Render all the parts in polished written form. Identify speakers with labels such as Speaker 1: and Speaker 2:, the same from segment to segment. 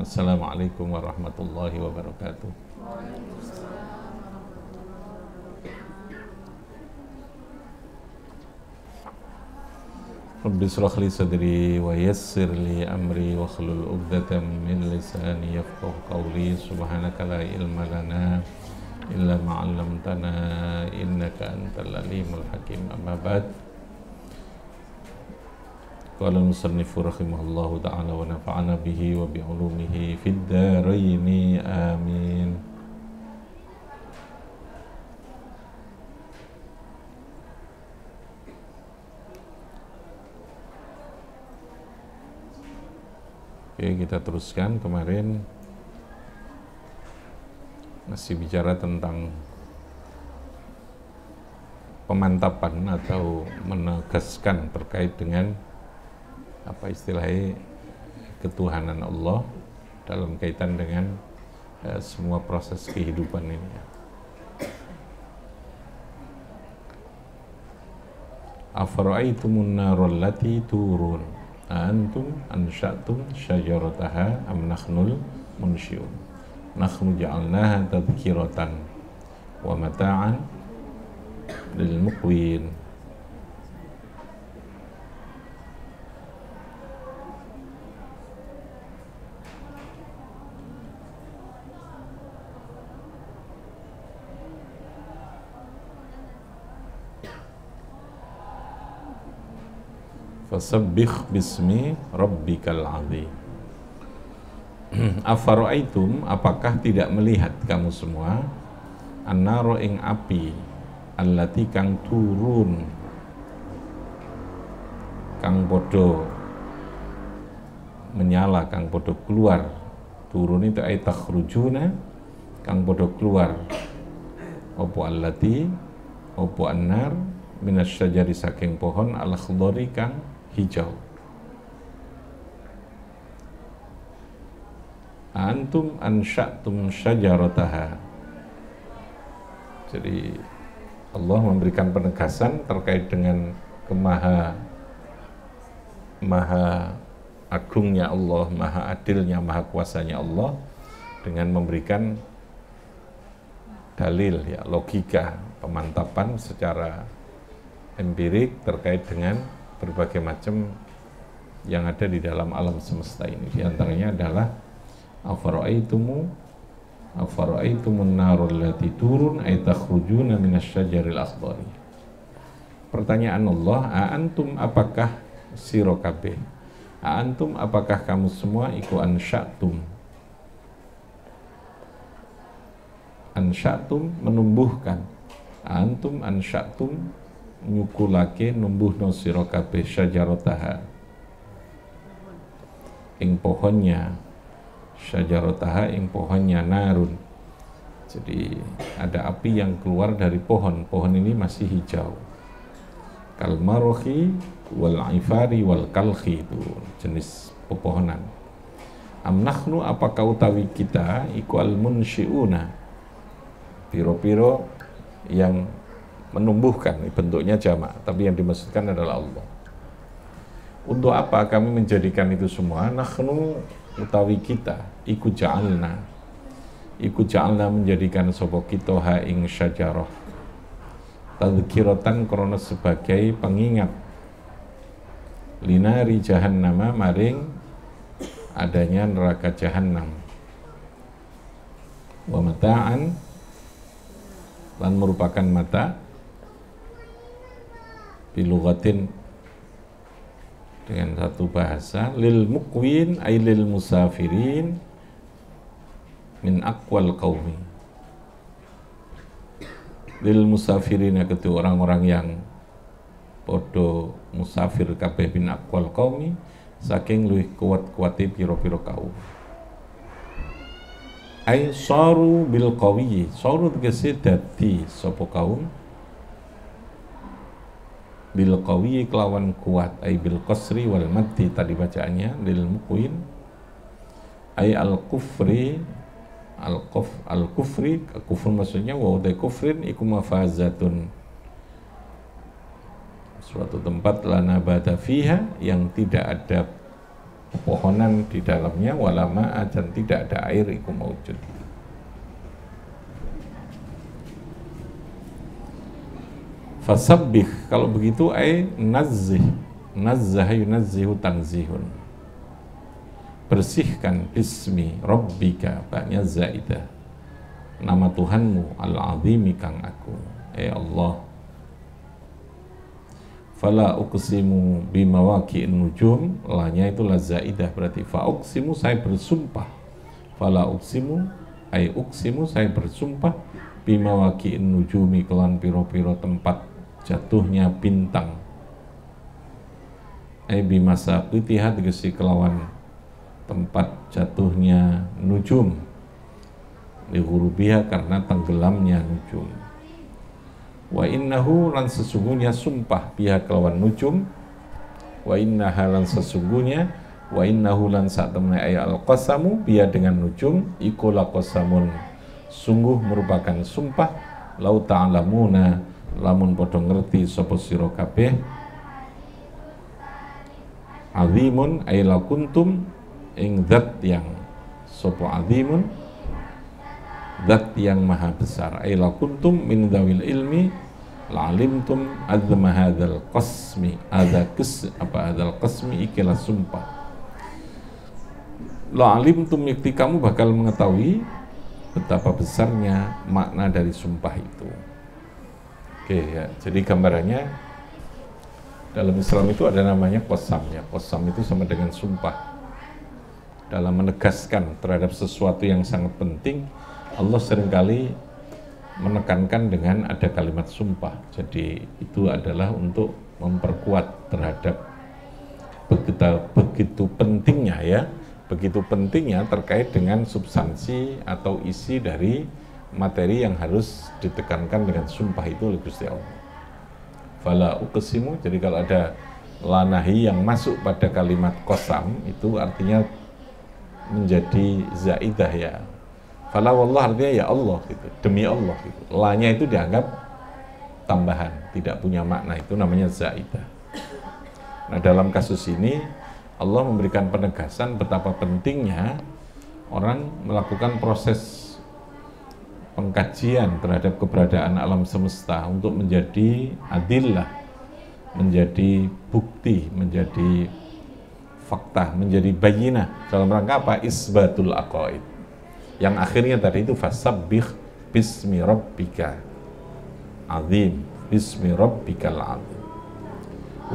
Speaker 1: Assalamualaikum warahmatullahi wabarakatuh. Rabbi shrah li sadri wa yassir li amri wa hlul 'uqdatam min lisani yafqahu qawli. Subhanaka la ilma lana illa ma 'allamtana innaka antal alimul hakim. Amma ba'd. Qala al-musannifu rahimahullahu ta'ala wa nafa'ana bihi wa bi 'ulumihi fid dharain amin. Oke, kita teruskan. Kemarin masih bicara tentang pemantapan atau menegaskan terkait dengan apa istilahnya ketuhanan Allah dalam kaitan dengan semua proses kehidupan ini. Afara'aitumun narul lati turun antum ansha'tum syajarataha am nakhnul munsyi'un. Nakhnu ja'alnaha tadhkiratan wa mata'an lil muqwin. Fasabbih bismi rabbikal azim. Afara'aitum, apakah tidak melihat kamu semua, annaro ing api, allati kang turun, kang podo menyala, kang podo keluar. Turun itu ay takhrujuna, kang podo keluar. Opo allati, opo annar, minasyajari saking pohon, al-khdari kang hijau. Antum ansya'tum syajarataha. Jadi Allah memberikan penegasan terkait dengan maha agungnya Allah, maha adilnya, maha kuasanya Allah dengan memberikan dalil, ya, logika, pemantapan secara empirik terkait dengan berbagai macam yang ada di dalam alam semesta ini. Di antaranya adalah afara'aitumun narul lati turun ay takhrujuna minasyajaril akhdari. Pertanyaan Allah, antum apakah sira kabeh, antum apakah kamu semua iku ansya'tum menumbuhkan, antum ansya'tum nyukulake numbuhno sira kabeh syajarataha ing pohonnya, syajarataha ing pohonnya narun. Jadi ada api yang keluar dari pohon ini masih hijau, kalmarohi wal ifari wal kalhi, itu jenis pepohonan. Amnahnu apakah utawi kita iku al munsyiuna, piro-piro yang menumbuhkan, bentuknya jamak, tapi yang dimaksudkan adalah Allah. Untuk apa kami menjadikan itu semua? Nakhnu utawi kita, iku ja'alna menjadikan sapa kita ha ing syajarah tadhkiratan krana sebagai pengingat linari jahannama maring adanya neraka jahannam, wa mata'an lan merupakan mata bilughatin dengan satu bahasa, lil muqwin ay lil musafirin min aqwal qaumi. Lil musafirin itu orang-orang yang podo musafir kabeh min aqwal qaumi, saking luwih kuat-kuate pira-pira kaum. Ay saru bil qawi, saru tegese dadi sapa kaum bil qawi kelawan kuat, ay bil qasri wal maddi tadi bacaannya lil muqwin ay al kufri al-kufri, kufur maksudnya wa utai kufrin iku mafazatun, suatu tempat la nabata fiha yang tidak ada pepohonan di dalamnya, wala ma'a, dan tidak ada air, iku maujud. Fasabbih, kalau begitu nazzih, nazzaha yunazzihu tanzihun, bersihkan bismi rabbika, baknya zaidah, nama Tuhanmu al-azimi kang aku, Allah. Fala uqsimu bimawaqi'in nujum, lahnya itu la zaidah, berarti fa uqsimu, saya bersumpah, fala uqsimu uqsimu, saya bersumpah, bimawaqi'in nujumi, kelan piro-piro tempat jatuhnya bintang, bimasa pitihat, tegesi kelawan tempat jatuhnya nujum, lihurubiha, karena tenggelamnya nujum. Wa innahu, lan sesungguhnya, sumpah biha kelawan nujum, wa innaha, lan sesungguhnya, wa innahu, lan saat temen al-qasamu biha dengan nujum, iku la qasamun, sungguh merupakan sumpah, lau ta'lamuna, lamun podo ngerti sapa sira kabeh, azimun la kuntum, ing zat yang sapa azimun, zat yang maha besar, la kuntum min dzawil ilmi, la'alimtum azma hadzal qasmi, hadzal qasmi, ikilah sumpah, la'alimtum, yakti kamu bakal mengetahui betapa besarnya makna dari sumpah itu. Oke ya, jadi gambarannya dalam Islam itu ada namanya qasam ya. Qasam itu sama dengan sumpah. Dalam menegaskan terhadap sesuatu yang sangat penting, Allah seringkali menekankan dengan ada kalimat sumpah. Jadi itu adalah untuk memperkuat terhadap begitu pentingnya terkait dengan substansi atau isi dari materi yang harus ditekankan dengan sumpah itu oleh Gusti Allah. Fala uqsimu, jadi kalau ada lanahi yang masuk pada kalimat qasam itu artinya menjadi zaidah ya. Fala wallah artinya ya Allah gitu, demi Allah gitu. La-nya itu dianggap tambahan, tidak punya makna, itu namanya zaidah. Nah, dalam kasus ini Allah memberikan penegasan betapa pentingnya orang melakukan proses pengkajian terhadap keberadaan alam semesta untuk menjadi adillah, menjadi bukti, menjadi fakta, menjadi bayinah, dalam rangka apa? Isbatul aqaid. Yang akhirnya tadi itu fasabbih bismi rabbika azim, bismi rabbikal azim,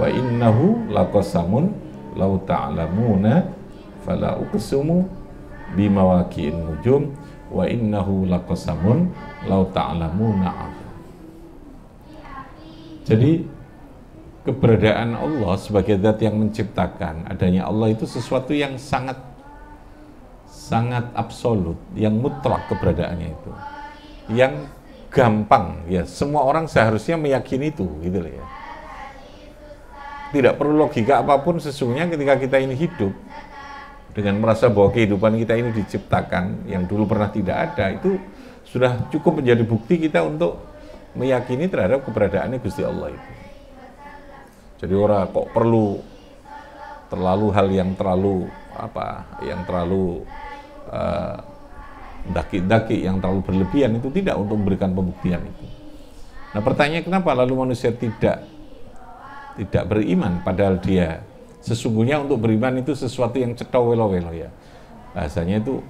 Speaker 1: wa innahu laqasamun law ta'lamuna fala uqsimu bimawaqi'in nujum, wa innahu laqasamun law ta'lamuna. Jadi keberadaan Allah sebagai zat yang menciptakan, adanya Allah itu sesuatu yang sangat absolut, yang mutlak keberadaannya itu, yang gampang ya, semua orang seharusnya meyakini itu gitu loh ya. Tidak perlu logika apapun sesungguhnya ketika kita ini hidup dengan merasa bahwa kehidupan kita ini diciptakan yang dulu pernah tidak ada, itu sudah cukup menjadi bukti kita untuk meyakini terhadap keberadaannya Gusti Allah itu. Jadi orang kok perlu terlalu hal yang terlalu daki-daki, yang terlalu berlebihan, itu tidak untuk memberikan pembuktian itu. Nah, pertanyaan kenapa lalu manusia tidak beriman, padahal dia sesungguhnya untuk beriman itu sesuatu yang cetha welo-welo ya. Bahasanya itu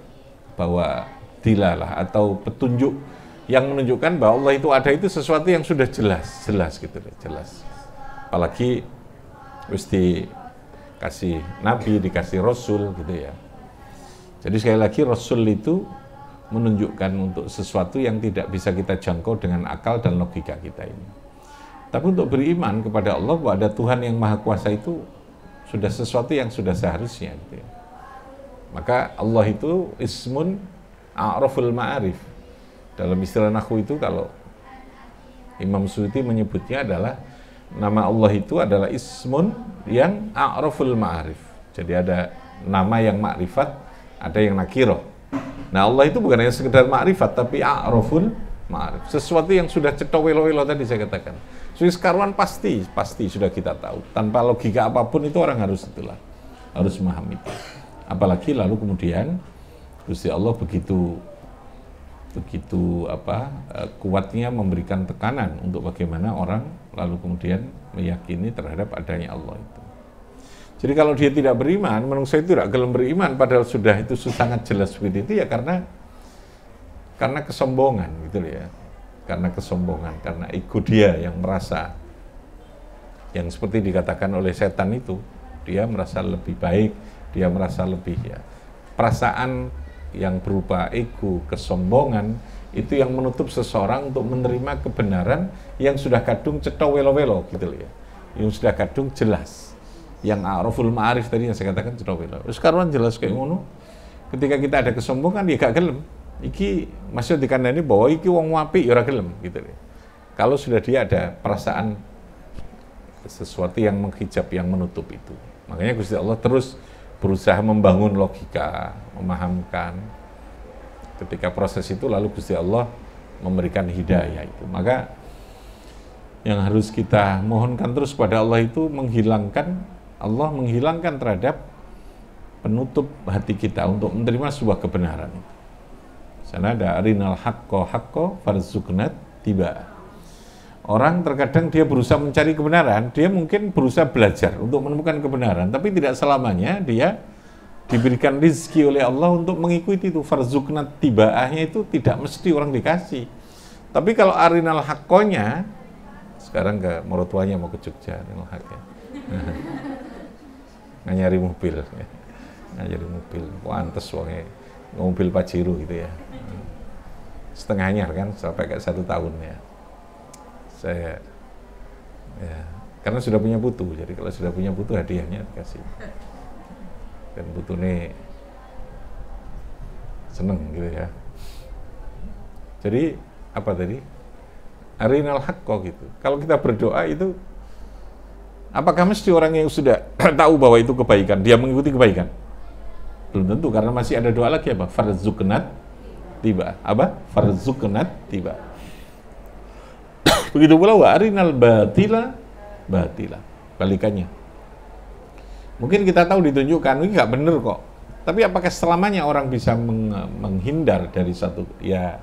Speaker 1: bahwa dilalah atau petunjuk yang menunjukkan bahwa Allah itu ada, itu sesuatu yang sudah jelas gitu, jelas. Apalagi harus dikasih nabi, dikasih rasul gitu ya. Jadi sekali lagi rasul itu menunjukkan untuk sesuatu yang tidak bisa kita jangkau dengan akal dan logika kita ini. Tapi untuk beriman kepada Allah bahwa ada Tuhan yang Maha Kuasa itu sudah sesuatu yang sudah seharusnya gitu ya. Maka Allah itu ismun a'raful ma'arif. Dalam istilah nahwu itu kalau Imam Suyuti menyebutnya adalah nama Allah itu adalah ismun yang a'raful ma'arif. Jadi ada nama yang makrifat, ada yang nakirah. Nah, Allah itu bukan hanya sekedar makrifat, tapi a'raful ma'arif. Sesuatu yang sudah cetha welo-welo tadi saya katakan. Sekaruan pasti sudah kita tahu. Tanpa logika apapun itu orang harus itulah. harus memahami itu. Apalagi lalu kemudian Gusti Allah begitu kuatnya memberikan tekanan untuk bagaimana orang lalu kemudian meyakini terhadap adanya Allah itu. Jadi kalau dia tidak beriman, manusia itu tidak gelem beriman padahal sudah itu sangat jelas begitu itu ya karena kesombongan gitu ya. Karena kesombongan, karena ego dia yang merasa yang seperti dikatakan oleh setan itu, dia merasa lebih baik, dia merasa lebih ya. Perasaan yang berupa ego, kesombongan itu yang menutup seseorang untuk menerima kebenaran yang sudah kadung cetha welo-welo gitu ya. Yang sudah kadung jelas. Yang a'raful ma'arif tadi yang saya katakan cetha welo. Sekarang jelas kayak ngono. Ketika kita ada kesombongan dia gak gelem. Iki masih dikandani bahwa iki wong apik ya ora gelem gitu ya. Kalau sudah dia ada perasaan sesuatu yang menghijab, yang menutup itu. Makanya Gusti Allah terus berusaha membangun logika, memahamkan. Ketika proses itu lalu Gusti Allah memberikan hidayah itu. Maka yang harus kita mohonkan terus pada Allah itu Allah menghilangkan terhadap penutup hati kita untuk menerima sebuah kebenaran. Sana ada arinal haqqo farzuqnat tiba. Orang terkadang dia berusaha mencari kebenaran, dia mungkin berusaha belajar untuk menemukan kebenaran, tapi tidak selamanya dia diberikan rezeki oleh Allah untuk mengikuti itu. Farzuqnat tibaahnya itu tidak mesti orang dikasih. Tapi kalau arinal haqqonya, sekarang ke mertuanya mau ke Jogja, arinal haqqnya. Nganyari mobil, nganyari mobil, pantes wongnya mobil Pajero gitu ya. Setengahnya kan, sampai kayak 1 tahun ya. Saya ya karena sudah punya putu, jadi kalau sudah punya putu hadiahnya dikasih dan putune seneng gitu ya. Jadi apa tadi arinal haqqo gitu. Kalau kita berdoa itu apakah mesti orang yang sudah tahu bahwa itu kebaikan dia mengikuti kebaikan? Belum tentu, karena masih ada doa lagi apa? Farzuqnat tiba. Apa? Farzuqnat tiba. Begitu pula wa arinal batila balikannya. Mungkin kita tahu ditunjukkan ini nggak benar kok. Tapi apakah selamanya orang bisa menghindar dari satu? Ya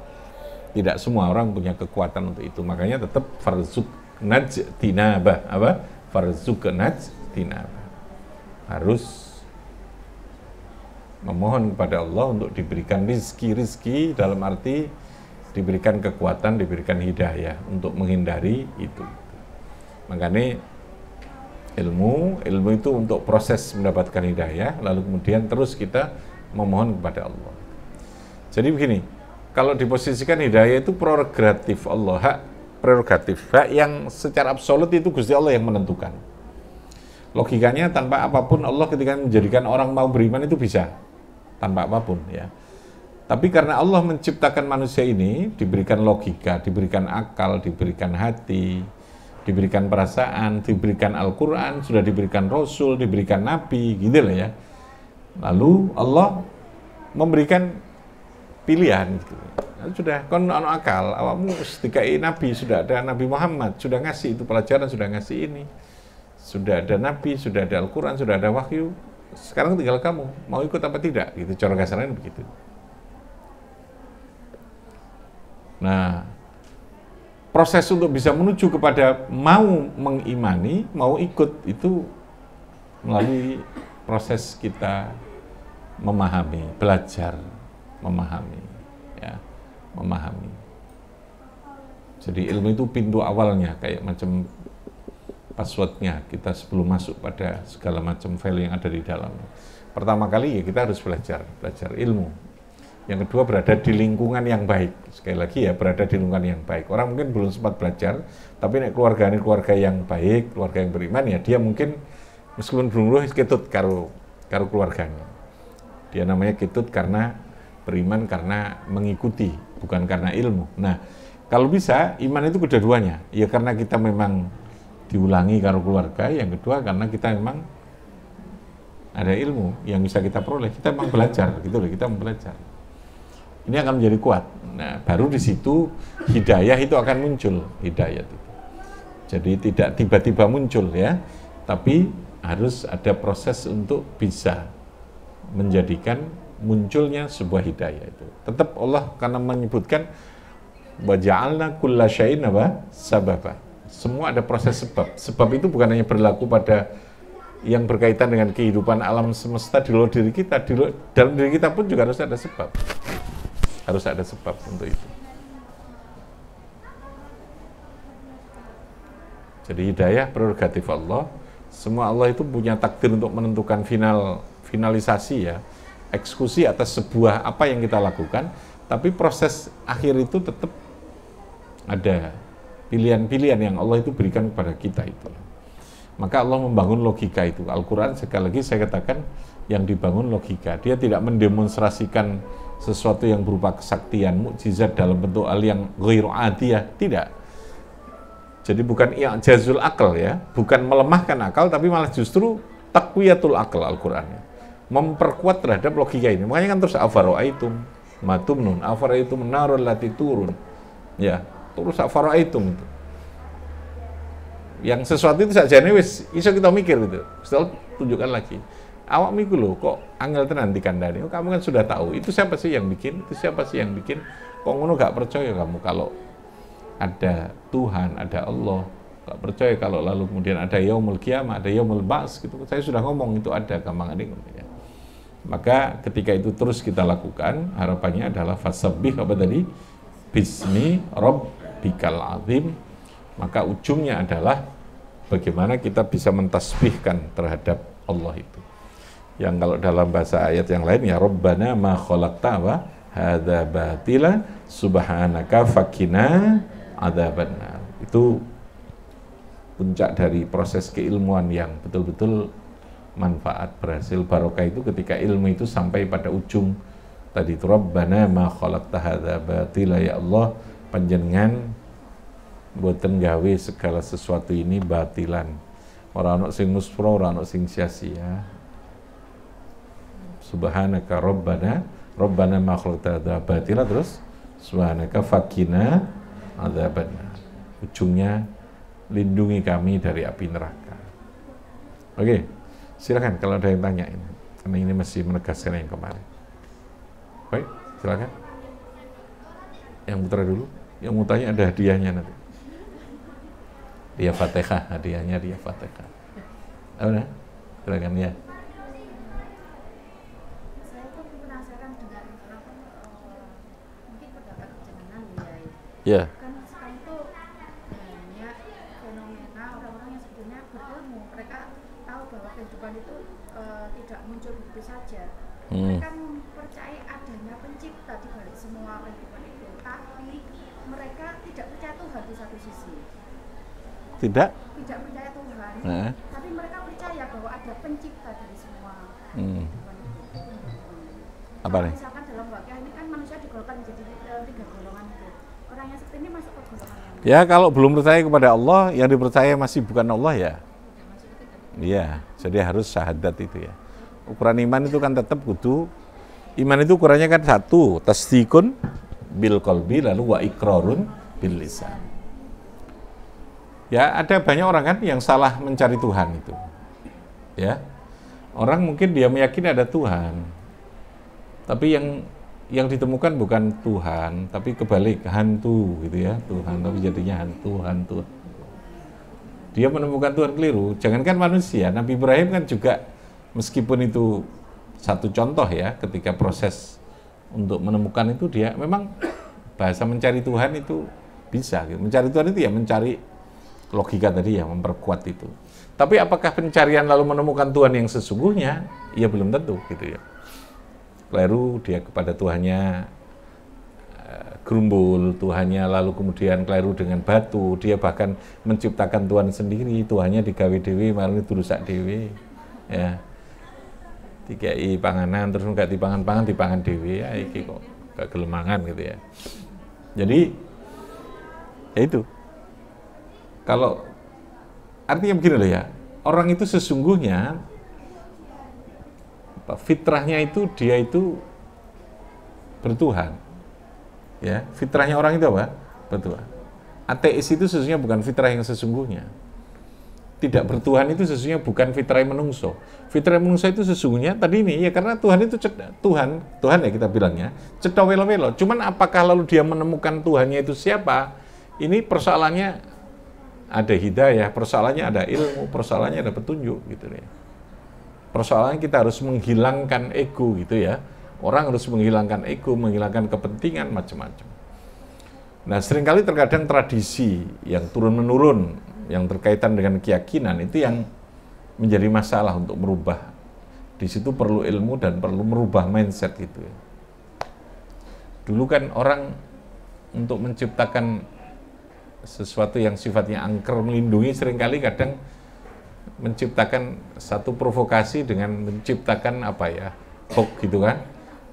Speaker 1: tidak semua orang punya kekuatan untuk itu. Makanya tetap farzuqnat tinabah. Apa? Farzuqnat tinabah. Harus memohon kepada Allah untuk diberikan rizki dalam arti diberikan kekuatan, diberikan hidayah untuk menghindari itu. Makanya ilmu itu untuk proses mendapatkan hidayah, lalu kemudian terus kita memohon kepada Allah. Jadi begini, kalau diposisikan hidayah itu prerogatif Allah, hak yang secara absolut itu Gusti Allah yang menentukan. Logikanya tanpa apapun Allah ketika menjadikan orang mau beriman itu bisa, tanpa apapun ya. Tapi karena Allah menciptakan manusia ini, diberikan logika, diberikan akal, diberikan hati, diberikan perasaan, diberikan Al-Quran, sudah diberikan Rasul, diberikan Nabi, gitu lah ya. Lalu Allah memberikan pilihan. Gitu. Sudah, kon ono akal, awakmu dikai Nabi, sudah ada Nabi Muhammad, sudah ngasih itu pelajaran, sudah ngasih ini. Sudah ada Nabi, sudah ada Al-Quran, sudah ada wahyu. Sekarang tinggal kamu, mau ikut apa tidak? Gitu, cara kasarnya begitu. Nah, proses untuk bisa menuju kepada mau mengimani, mau ikut itu melalui proses kita memahami, belajar, memahami, ya, memahami. Jadi ilmu itu pintu awalnya, kayak macam passwordnya kita sebelum masuk pada segala macam file yang ada di dalam. Pertama kali ya kita harus belajar ilmu. Yang kedua berada di lingkungan yang baik. Sekali lagi ya, berada di lingkungan yang baik. Orang mungkin belum sempat belajar, tapi keluarga ini keluarga yang baik, keluarga yang beriman ya, dia mungkin meskipun belum ketut karo keluarganya. Dia namanya ketut karena beriman, karena mengikuti, bukan karena ilmu. Nah, kalau bisa iman itu kedua-duanya. Ya karena kita memang diulangi karo keluarga, yang kedua karena kita memang ada ilmu yang bisa kita peroleh. Kita memang belajar, gitu loh, kita belajar. Ini akan menjadi kuat. Nah, baru di situ hidayah itu akan muncul, hidayah itu. Jadi tidak tiba-tiba muncul ya, tapi harus ada proses untuk bisa menjadikan munculnya sebuah hidayah itu. Tetap Allah karena menyebutkan wa ja'alna kulla syai'in apa? Sababa. Semua ada proses sebab. Sebab itu bukan hanya berlaku pada yang berkaitan dengan kehidupan alam semesta di luar diri kita, dalam diri kita pun juga harus ada sebab. Harus ada sebab untuk itu. Jadi hidayah prerogatif Allah. Semua Allah itu punya takdir untuk menentukan finalisasi ya, eksekusi atas sebuah apa yang kita lakukan, tapi proses akhir itu tetap ada pilihan-pilihan yang Allah itu berikan kepada kita itu. Maka Allah membangun logika itu. Al-Quran sekali lagi saya katakan yang dibangun logika. Dia tidak mendemonstrasikan sesuatu yang berupa kesaktian, mukjizat dalam bentuk hal yang ghairu adiyah, tidak. Jadi bukan i'jazul akal ya, bukan melemahkan akal, tapi malah justru taqwiyatul akal Al-Quran ya. Memperkuat terhadap logika ini. Makanya kan terus afara'aitum matumnun, afara'aitum narul lati turun. Ya, terus afara'aitum itu. Yang sesuatu itu saja nih wis iso kita mikir gitu. Setelah tunjukkan lagi. Awak mikir loh, kok angel tenan dikandani. Oh, kamu kan sudah tahu. Itu siapa sih yang bikin? Itu siapa sih yang bikin? Kok ngono gak percaya kamu kalau ada Tuhan, ada Allah. Gak percaya kalau lalu kemudian ada yaumul qiyamah, ada yaumul ba's gitu. Saya sudah ngomong itu ada gampang adik. Maka ketika itu terus kita lakukan, harapannya adalah fasabbih apa tadi? Bismi rabbikal azim. Maka ujungnya adalah bagaimana kita bisa mentasbihkan terhadap Allah itu. Yang kalau dalam bahasa ayat yang lain ya Rabbana ma khalaqta wa hadza batila subhanaka fakina adzabannar. Itu puncak dari proses keilmuan yang betul-betul manfaat, berhasil, barokah itu ketika ilmu itu sampai pada ujung tadi itu Rabbana ma khalaqta hadza batila, ya Allah panjenengan boten gawe segala sesuatu ini batilan. Ora ono sing muspro, ora ono sing sia-sia. Subhanaka Rabbana ma khalaqta hadza batila, terus subhanaka fakina adzabannar. Ujungnya lindungi kami dari api neraka. Oke, silakan kalau ada yang tanyain. Karena ini masih menegaskan yang kemarin. Baik, silakan. Yang putra dulu. Yang mau tanya ada hadiahnya nanti. Dia Fatihah, hadiahnya dia Fatihah. Apa? Silakan ya.
Speaker 2: Saya tuh penasaran dengan mungkin pendapat jenengan
Speaker 1: Ya.
Speaker 2: Kan sekarang itu banyak fenomena orang-orang yang sebetulnya berilmu, mereka tahu bahwa kehidupan itu tidak muncul begitu saja. Mereka mempercayai adanya pencipta di balik semua kehidupan itu, tapi mereka tidak percaya Tuhan di satu sisi.
Speaker 1: Tidak
Speaker 2: Percaya Tuhan, tapi mereka percaya bahwa ada pencipta dari semua kehidupan itu.
Speaker 1: Apa nih?
Speaker 2: Misalkan dalam wakia ini kan manusia digolongkan menjadi 3 golongan itu. Orang yang seperti ini masuk ke golongan yang
Speaker 1: Ya, kalau belum percaya kepada Allah, yang dipercaya masih bukan Allah ya. Iya, jadi harus syahadat itu ya. Ukuran iman itu kan tetap kudu, iman itu ukurannya kan satu, tasdikun bil qalbi, lalu wa iqrarun bil lisan. Ya, ada banyak orang kan yang salah mencari Tuhan itu. Ya. Orang mungkin dia meyakini ada Tuhan. Tapi yang ditemukan bukan Tuhan, tapi kebalik, hantu gitu ya. Tuhan tapi jadinya hantu. Dia menemukan Tuhan keliru. Jangankan manusia, Nabi Ibrahim kan juga meskipun itu satu contoh ya, ketika proses untuk menemukan itu dia memang bahasa mencari Tuhan itu bisa gitu. Mencari Tuhan itu ya mencari logika tadi ya, memperkuat itu. Tapi apakah pencarian lalu menemukan Tuhan yang sesungguhnya? Ya belum tentu gitu ya. Keliru dia kepada Tuhannya gerumbul, Tuhannya lalu kemudian keliru dengan batu, dia bahkan menciptakan Tuhan sendiri, Tuhannya digawe dewe, malah dirusak dewe. Ya. Dikai panganan terus enggak dipangan-pangan, dipangan dewe, ya iki kok kegelemangan gitu ya. Jadi ya itu. Kalau artinya begini loh ya, orang itu sesungguhnya fitrahnya itu dia itu bertuhan. Ya, fitrahnya orang itu apa? Bertuhan. Ateis itu sesungguhnya bukan fitrah yang sesungguhnya. tidak bertuhan itu sesungguhnya bukan fitrah menungso. Fitrah menungso itu sesungguhnya tadi ini ya karena Tuhan itu Tuhan ya kita bilangnya cetha welo-welo. Cuman apakah lalu dia menemukan Tuhannya itu siapa? Ini persoalannya ada hidayah, persoalannya ada ilmu, persoalannya ada petunjuk gitu ya. Persoalannya kita harus menghilangkan ego gitu ya. Orang harus menghilangkan ego, menghilangkan kepentingan macam-macam. Nah, seringkali terkadang tradisi yang turun-menurun yang berkaitan dengan keyakinan itu yang menjadi masalah untuk merubah. Di situ perlu ilmu dan perlu merubah mindset gitu ya. Dulu kan orang untuk menciptakan sesuatu yang sifatnya angker melindungi seringkali kadang menciptakan satu provokasi dengan menciptakan apa ya, hoax gitu kan.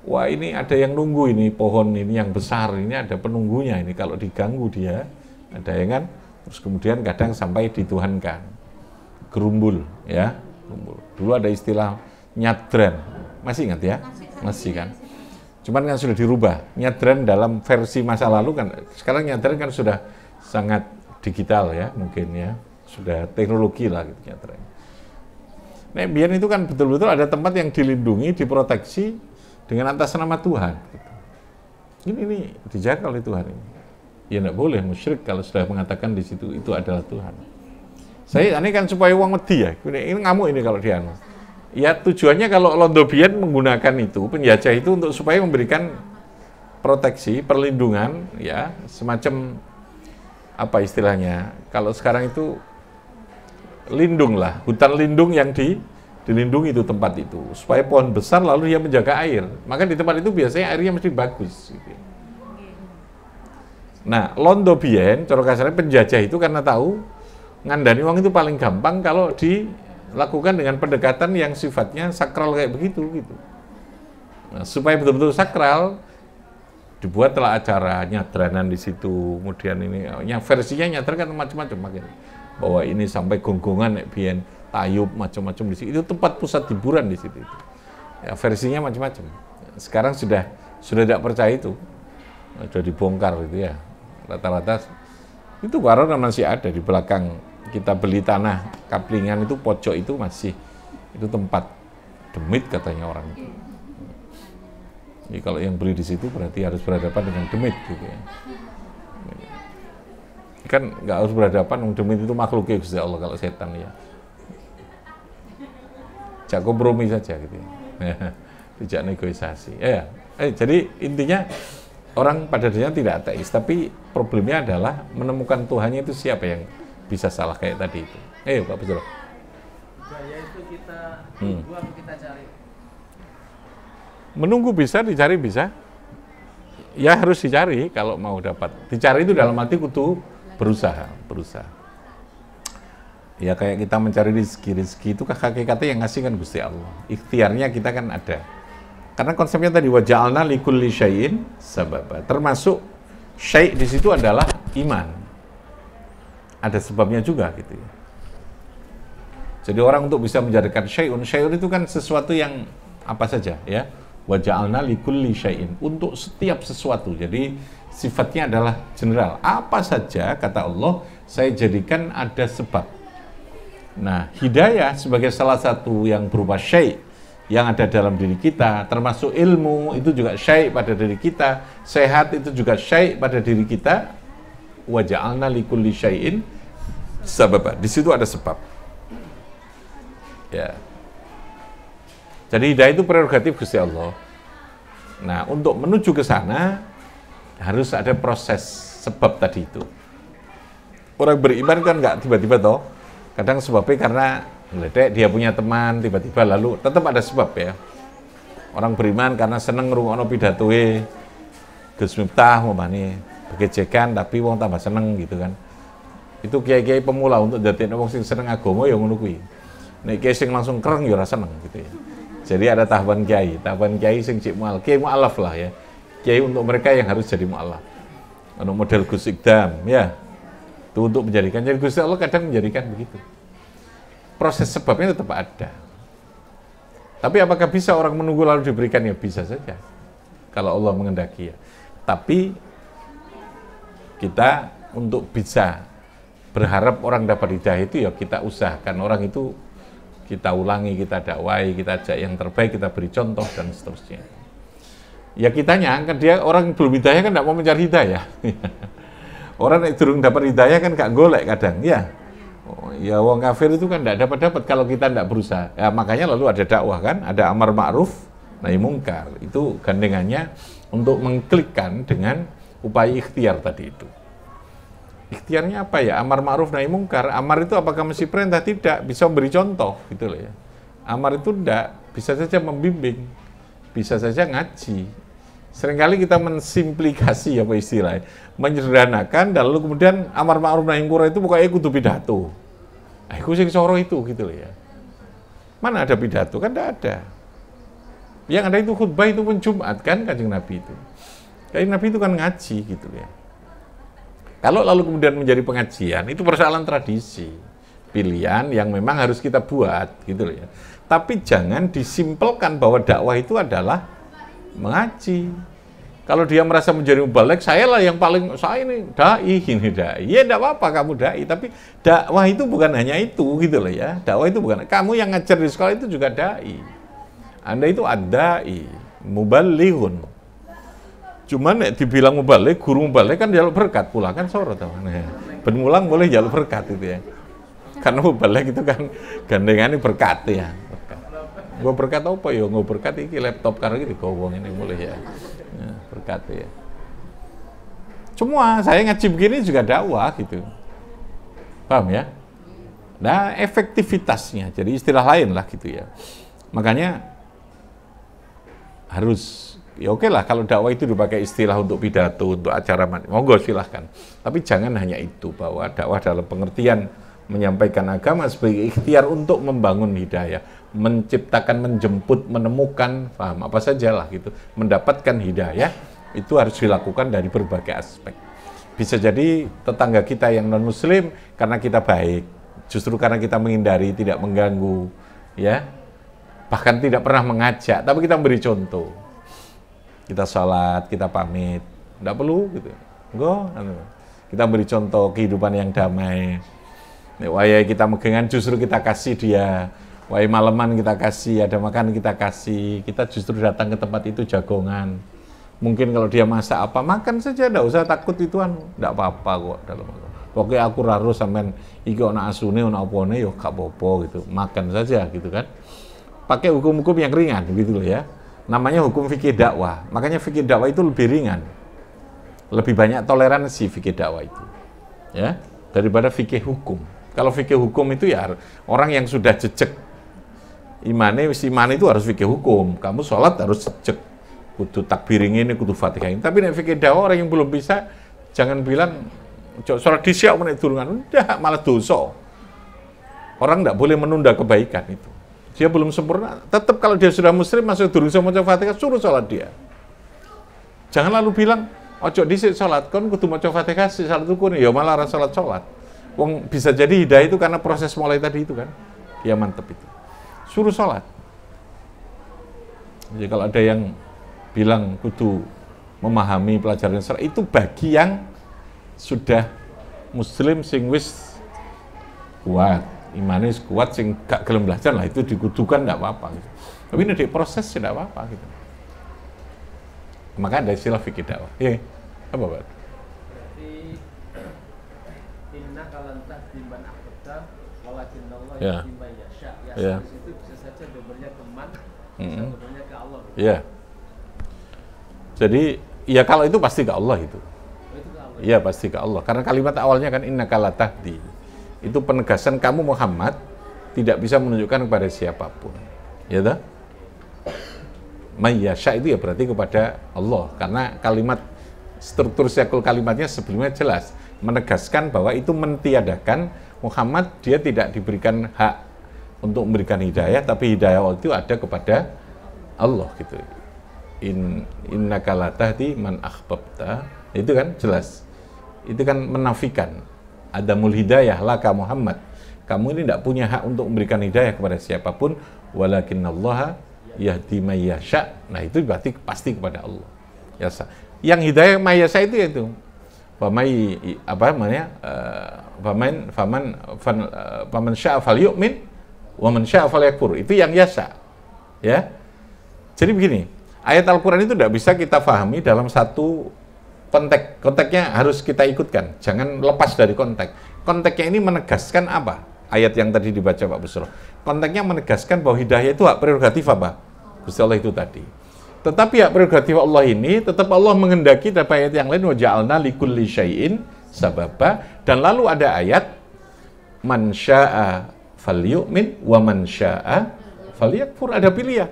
Speaker 1: Wah ini ada yang nunggu ini pohon ini yang besar ini ada penunggunya ini kalau diganggu dia ada yang kan. Terus kemudian kadang sampai dituhankan, gerumbul, ya, gerumbul. Dulu ada istilah nyadran, masih ingat ya? Masih kan? Cuman kan sudah dirubah. Nyadran dalam versi masa lalu kan, sekarang nyadran kan sudah sangat digital ya, mungkin ya, sudah teknologi lah gitu nyadran. Nah, biar itu kan betul-betul ada tempat yang dilindungi, diproteksi dengan atas nama Tuhan. Ini dijaga oleh Tuhan ini. Ya tidak boleh musyrik kalau sudah mengatakan di situ itu adalah Tuhan. Saya ini kan supaya uang wedi ya. Ini ngamuk ini kalau dia. Ya tujuannya kalau Londobian menggunakan itu penjajah itu untuk supaya memberikan proteksi, perlindungan, ya semacam apa istilahnya? Kalau sekarang itu lindung lah, hutan lindung yang dilindungi itu tempat itu supaya pohon besar lalu dia menjaga air. Maka di tempat itu biasanya airnya mesti bagus. Gitu. Nah, Londobian, cara kasarnya penjajah itu karena tahu ngandani uang itu paling gampang kalau dilakukan dengan pendekatan yang sifatnya sakral kayak begitu gitu. Nah, supaya betul-betul sakral, dibuatlah acara nyadranan di situ. Kemudian ini, yang versinya nyadran kan macam-macam makanya. Bahwa ini sampai gonggongan, biyen tayub macam-macam di situ. Itu tempat pusat hiburan di situ. Ya, versinya macam-macam. Sekarang sudah tidak percaya itu, sudah dibongkar gitu ya. Rata-rata itu karena masih ada di belakang kita beli tanah Kaplingan itu pojok itu masih itu tempat demit katanya orang itu. Jadi kalau yang beli di situ berarti harus berhadapan dengan demit gitu ya. Kan nggak harus berhadapan, demit itu makhluknya Gusti Allah kalau setan ya. Jak kompromi saja gitu ya. Tidak negosiasi. Jadi intinya orang pada dasarnya tidak ateis, tapi problemnya adalah menemukan Tuhannya itu siapa yang bisa salah kayak tadi itu. Pak Betul.
Speaker 3: Gaya itu kita tunggu atau kita cari?
Speaker 1: Menunggu bisa, dicari bisa. Ya harus dicari kalau mau dapat. Dicari itu dalam arti kudu berusaha. Ya kayak kita mencari rezeki itu hakikatnya yang ngasih kan Gusti Allah. Ikhtiarnya kita kan ada. Karena konsepnya tadi waja'alna likulli syai'in sababa. Termasuk syai' di situ adalah iman. Ada sebabnya juga gitu ya. Jadi orang untuk bisa menjadikan syai'un itu kan sesuatu yang apa saja ya. Waja'alna likulli syai'in, untuk setiap sesuatu. Jadi sifatnya adalah general. Apa saja kata Allah, saya jadikan ada sebab. Nah, hidayah sebagai salah satu yang berupa syai' yang ada dalam diri kita, termasuk ilmu itu juga syai' pada diri kita, sehat itu juga syai' pada diri kita. Wa ja'alna likulli syai'in sababa. Di situ ada sebab. Ya. Jadi hidayah itu prerogatif Gusti Allah. Nah, untuk menuju ke sana harus ada proses sebab tadi itu. Orang beriman kan nggak tiba-tiba toh. Kadang sebabnya karena meledek, dia punya teman, tiba-tiba lalu tetap ada sebab ya. Orang beriman karena seneng ngrungokno pidatoe Gus Miftah umpamane begejekan tapi wong tambah seneng gitu kan. Itu kiai-kiai pemula untuk dadekno wong sing seneng agama ya ngono kuwi. Nek kiai sing langsung kereng ya ora seneng gitu ya. Jadi ada tahapan kiai sing cik mu'alaf, kiai mu'alaf lah ya. Kiai untuk mereka yang harus jadi mu'alaf. Untuk model Gus Ikdam ya. Itu untuk menjadikan, jadi Gusti Allah kadang menjadikan begitu. Proses sebabnya tetap ada. Tapi apakah bisa orang menunggu lalu diberikan? Ya bisa saja. Kalau Allah mengendaki ya. Tapi kita untuk bisa berharap orang dapat hidayah itu ya kita usahakan orang itu kita ulangi, kita dakwai, kita ajak yang terbaik, kita beri contoh dan seterusnya. Ya kitanya kan dia orang belum hidayah kan tidak mau mencari hidayah. Orang yang durung dapat hidayah kan gak golek kadang ya. Oh, ya wong kafir itu kan tidak dapat kalau kita tidak berusaha. Ya, makanya lalu ada dakwah kan, ada amar ma'ruf nahi mungkar. Itu gandengannya untuk mengklikkan dengan upaya ikhtiar tadi itu. Ikhtiarnya apa ya? Amar ma'ruf nahi mungkar. Amar itu apakah mesti perintah? Tidak, bisa memberi contoh gitu loh ya. Amar itu tidak, bisa saja membimbing, bisa saja ngaji. Seringkali kita mensimplifikasi apa istilahnya, menyederhanakan dan lalu kemudian amar ma'ruf nahi mungkar itu pokoknya kudu pidato. Aku sing soro itu gitu loh ya. Mana ada pidato? Kan tidak ada. Yang ada itu khutbah, itu pun Jumat kan Kanjeng Nabi itu. Kanjeng Nabi itu kan ngaji gitu ya. Kalau lalu kemudian menjadi pengajian, itu persoalan tradisi, pilihan yang memang harus kita buat gitu loh ya. Tapi jangan disimpelkan bahwa dakwah itu adalah mengaji. Kalau dia merasa menjadi mubaligh, saya lah yang paling, saya ini dai, ya tidak apa-apa kamu dai, tapi dakwah itu bukan hanya itu gitu loh ya. Dakwah itu bukan, kamu yang ngajar di sekolah itu juga dai. Anda itu ad-dai, mubalighun. Cuman dibilang mubaligh, guru mubaligh kan jaluk berkat pula kan soro teman. Ben mulang boleh jaluk berkat itu ya. Karena mubaligh itu kan gandengannya berkat ya. Gue berkat apa ya? Gue berkat iki laptop karena gitu gowong ini boleh ya. Berkat ya. Semua saya ngaji begini juga dakwah gitu. Paham ya? Nah, efektivitasnya. Jadi istilah lain lah gitu ya. Makanya harus ya oke lah kalau dakwah itu dipakai istilah untuk pidato, untuk acara monggo silahkan. Tapi jangan hanya itu, bahwa dakwah dalam pengertian menyampaikan agama sebagai ikhtiar untuk membangun hidayah, menciptakan, menjemput, menemukan, paham apa sajalah gitu, mendapatkan hidayah itu harus dilakukan dari berbagai aspek. Bisa jadi tetangga kita yang non muslim karena kita baik, justru karena kita menghindari, tidak mengganggu, ya, bahkan tidak pernah mengajak, tapi kita beri contoh. Kita sholat, kita pamit, tidak perlu gitu. Kita beri contoh kehidupan yang damai. Wayai kita megengan justru kita kasih dia. Wayai maleman kita kasih, ada makan kita kasih. Kita justru datang ke tempat itu jagongan. Mungkin kalau dia masak apa, makan saja, tidak usah takut ituan. Tidak apa-apa kok. Pokoknya aku raro sampean iki ana asune, ana opone, yo gak apa-apa gitu. Makan saja gitu kan. Pakai hukum-hukum yang ringan gitu loh ya. Namanya hukum fikih dakwah. Makanya fikih dakwah itu lebih ringan. Lebih banyak toleransi fikih dakwah itu. Ya, daripada fikih hukum. Kalau fikih hukum itu ya orang yang sudah jejak imane, iman itu harus fikih hukum. Kamu sholat harus jejak, kudu takbir ini, kudu fatihah ini. Tapi nek fikih dakwah orang yang belum bisa, jangan bilang sholat disyak menek durungan, udah malah dosa. Orang tidak boleh menunda kebaikan itu. Dia belum sempurna, tetap kalau dia sudah muslim masuk durung iso maca fatihah, suruh sholat dia. Jangan lalu bilang, ojo dhisik sholat, kon kudu maca fatihah sik salat rukun, ya malah ora sholat. Wong bisa jadi hidayah itu karena proses mulai tadi itu kan. Ya mantep itu. Suruh sholat. Jadi kalau ada yang bilang kudu memahami pelajaran syara, itu bagi yang sudah muslim sing wis kuat, imane kuat sing gak gelem belajar lah itu dikudukan enggak apa-apa gitu. Tapi ini di proses tidak apa-apa gitu. Maka ada istilah fikih dakwah. Iya. Apa, Pak? Ya. Ya.
Speaker 3: Itu bisa saja dobernya ke man, bisa dobernya ke Allah.
Speaker 1: Iya. Jadi, ya kalau itu pasti ke Allah itu. Iya, pasti ke Allah. Karena kalimat awalnya kan innaka la tahdi. Itu penegasan kamu Muhammad tidak bisa menunjukkan kepada siapapun. Ya toh? May yasha itu ya berarti kepada Allah. Karena kalimat struktur siakul kalimatnya sebelumnya jelas menegaskan bahwa itu mentiadakan Muhammad, dia tidak diberikan hak untuk memberikan hidayah, tapi hidayah itu ada kepada Allah gitu. Innaka la tahdi man ahbabta, itu kan jelas. Itu kan menafikan adamul hidayah laka Muhammad. Kamu ini tidak punya hak untuk memberikan hidayah kepada siapapun, walakinallaha yahdi may yasha. Nah, itu berarti pasti kepada Allah. Yasa. Yang hidayah may yasha itu apa namanya? Faman syaa falyu'min wa man syaa falyakfur. Itu yang yasa. Ya. Jadi begini, ayat Al-Qur'an itu tidak bisa kita pahami dalam satu konteks. Konteksnya harus kita ikutkan. Jangan lepas dari konteks. Konteksnya ini menegaskan apa? Ayat yang tadi dibaca Pak Busro. Konteksnya menegaskan bahwa hidayah itu hak prerogatif apa? Gusti Allah itu tadi. Tetapi hak prerogatif Allah ini tetap Allah menghendaki dalam ayat yang lain, wa ja'alna likulli syai'in sababa, dan lalu ada ayat man syaa falyu'min wa man syaa falyakfur, ada pilihan.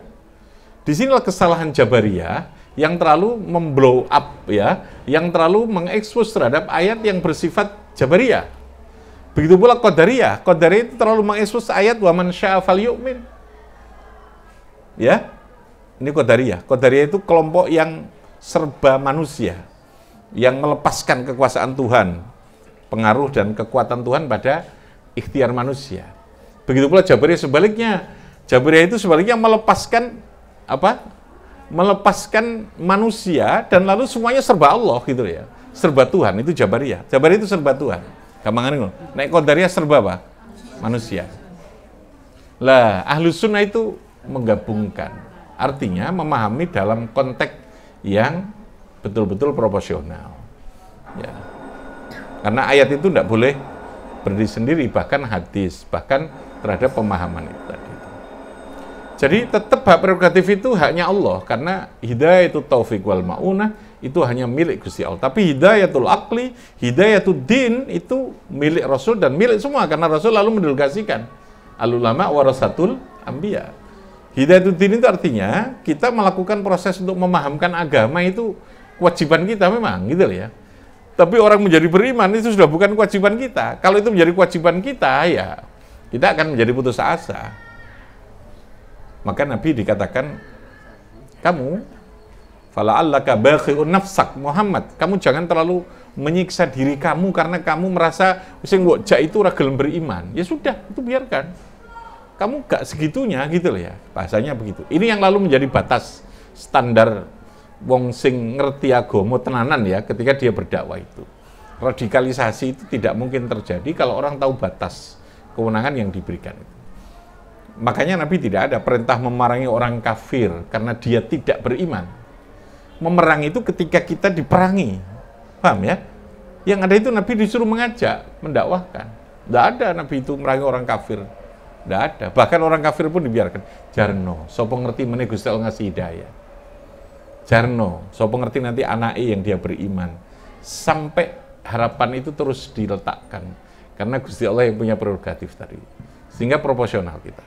Speaker 1: Di sinilah kesalahan Jabariyah yang terlalu memblow up ya, yang terlalu mengekspos terhadap ayat yang bersifat Jabariyah. Begitu pula Qadariyah. Qadariyah itu terlalu mengekspos ayat wa man syaa falyu'min. Ya. Ini Qadariyah. Qadariyah itu kelompok yang serba manusia, yang melepaskan kekuasaan Tuhan, pengaruh dan kekuatan Tuhan pada ikhtiar manusia. Begitu pula Jabariyah sebaliknya. Jabariyah itu sebaliknya melepaskan apa? Melepaskan manusia dan lalu semuanya serba Allah gitu ya. Serba Tuhan, itu Jabariyah. Jabariyah itu serba Tuhan. Gampangan itu. Nek Qadariyah serba apa? Manusia. Lah, Ahlus Sunnah itu menggabungkan. Artinya memahami dalam konteks yang betul-betul proporsional. Ya. Karena ayat itu tidak boleh berdiri sendiri, bahkan hadis, bahkan terhadap pemahaman itu tadi. Jadi tetap hak prerogatif itu haknya Allah, karena hidayatul taufik wal ma'unah itu hanya milik Gusti Allah. Tapi hidayatul aqli, hidayatul din itu milik Rasul dan milik semua, karena Rasul lalu mendelegasikan al-ulama warasatul anbiya. Hidayatul din itu artinya kita melakukan proses untuk memahamkan agama, itu kewajiban kita memang gitu ya. Tapi orang menjadi beriman itu sudah bukan kewajiban kita. Kalau itu menjadi kewajiban kita, ya kita akan menjadi putus asa. Maka Nabi dikatakan, kamu fala'allaka bakhi'un nafsak Muhammad, kamu jangan terlalu menyiksa diri kamu karena kamu merasa sing mbok jak itu ora gelem beriman. Ya sudah, itu biarkan. Kamu gak segitunya gitu loh ya. Bahasanya begitu. Ini yang lalu menjadi batas standar wong sing ngerti agama tenanan ya, ketika dia berdakwah itu. Radikalisasi itu tidak mungkin terjadi kalau orang tahu batas kewenangan yang diberikan itu. Makanya Nabi tidak ada perintah memerangi orang kafir karena dia tidak beriman. Memerangi itu ketika kita diperangi. Paham ya? Yang ada itu Nabi disuruh mengajak, mendakwahkan. Tidak ada Nabi itu memerangi orang kafir. Tidak ada. Bahkan orang kafir pun dibiarkan. Jarno, sopo ngerti meneh Gusti Allah ngasih hidayah. Jarno, sopo ngerti nanti anaknya yang dia beriman. Sampai harapan itu terus diletakkan. Karena Gusti Allah yang punya prerogatif tadi. Sehingga proporsional kita.